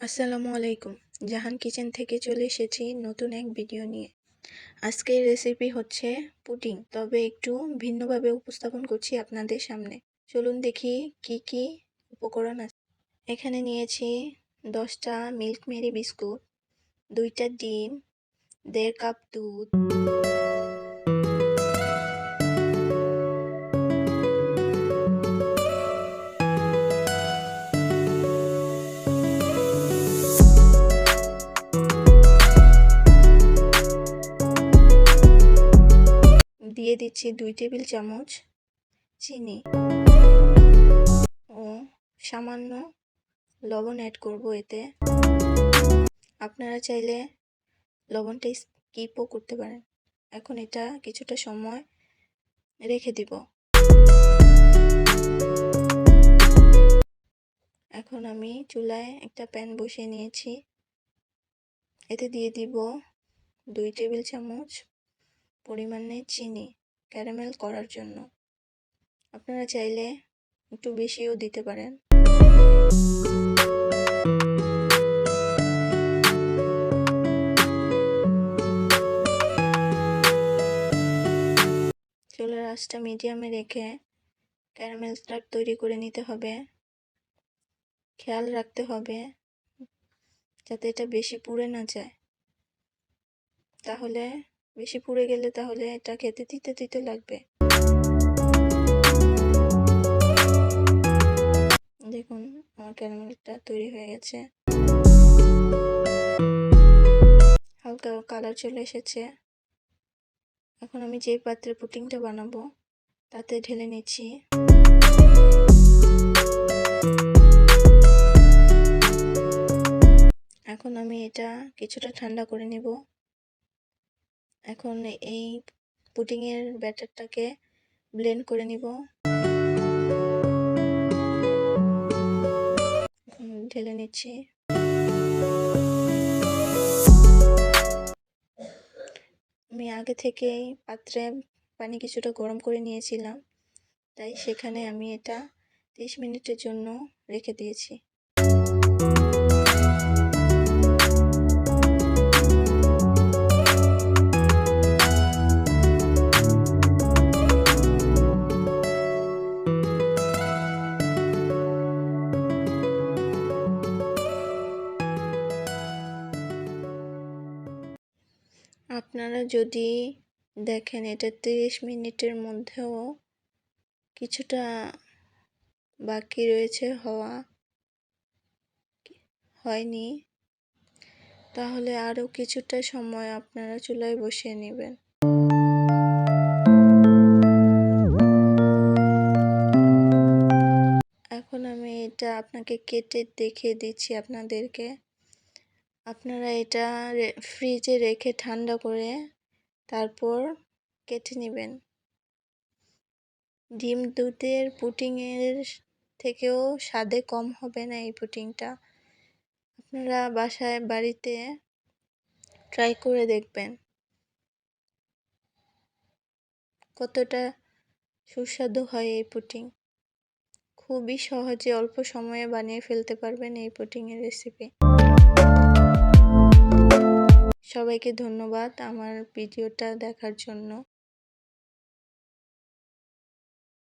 আসসালামু আলাইকুম। জাহান কিচেন থেকে চলে এসেছি নতুন এক ভিডিও নিয়ে। আজকের রেসিপি হচ্ছে পুডিং, তবে একটু ভিন্নভাবে উপস্থাপন করছি আপনাদের সামনে। চলুন দেখি কি কি উপকরণ আছে। এখানে নিয়েছি 10টা মিল্ক মেরি বিস্কুট, 2টা ডিম, 1.5 কাপ দুধ, দিয়ে দিচ্ছি 2 টেবিল চামচ চিনি ও সামান্য লবণ অ্যাড করব এতে। আপনারা চাইলে লবণটা স্কিপও করতে পারেন। এখন এটা কিছুটা সময় রেখে দিব। এখন আমি চুলায় একটা প্যান বসিয়ে নিয়েছি। এতে দিয়ে দিব 2 টেবিল চামচ পরিমাণে চিনি ক্যারামেল করার জন্য। আপনারা চাইলে একটু বেশিও দিতে পারেন। চুলার আঁচটা মিডিয়ামে রেখে ক্যারামেলটা তৈরি করে নিতে হবে। খেয়াল রাখতে হবে যাতে এটা বেশি পুড়ে না যায়, তাহলে বেশি পুড়ে গেলে তাহলে এটা খেতে তিতে তিতে লাগবে। দেখুন আমার ক্যারামেলটা তৈরি হয়ে গেছে, হালকা কালার চলে এসেছে। এখন আমি যে পাত্রে পুডিংটা বানাবো তাতে ঢেলে নিচ্ছি। এখন আমি এটা কিছুটা ঠান্ডা করে নেব। এখন এই পুডিংয়ের ব্যাটারটাকে ব্লেন্ড করে নিব। ঢেলে নিচ্ছি। আমি আগে থেকেই পাত্রে পানি কিছুটা গরম করে নিয়েছিলাম, তাই সেখানে আমি এটা 30 মিনিটের জন্য রেখে দিয়েছি। আপনারা যদি দেখেন এটা 30 মিনিটের মধ্যেও কিছুটা বাকি রয়েছে, হয়নি, তাহলে আরও কিছুটা সময় আপনারা চুলায় বসিয়ে নেবেন। এখন আমি এটা আপনাকে কেটে দেখিয়ে দিচ্ছি আপনাদেরকে। আপনারা এটা ফ্রিজে রেখে ঠান্ডা করে তারপর কেটে নেবেন। ডিম দুধের পুডিংয়ের থেকেও স্বাদে কম হবে না এই পুডিংটা। আপনারা বাড়িতে ট্রাই করে দেখবেন কতটা সুস্বাদু হয় এই পুডিং। খুবই সহজে অল্প সময়ে বানিয়ে ফেলতে পারবেন এই পুডিংয়ের রেসিপি। সবাইকে ধন্যবাদ আমার ভিডিওটা দেখার জন্য।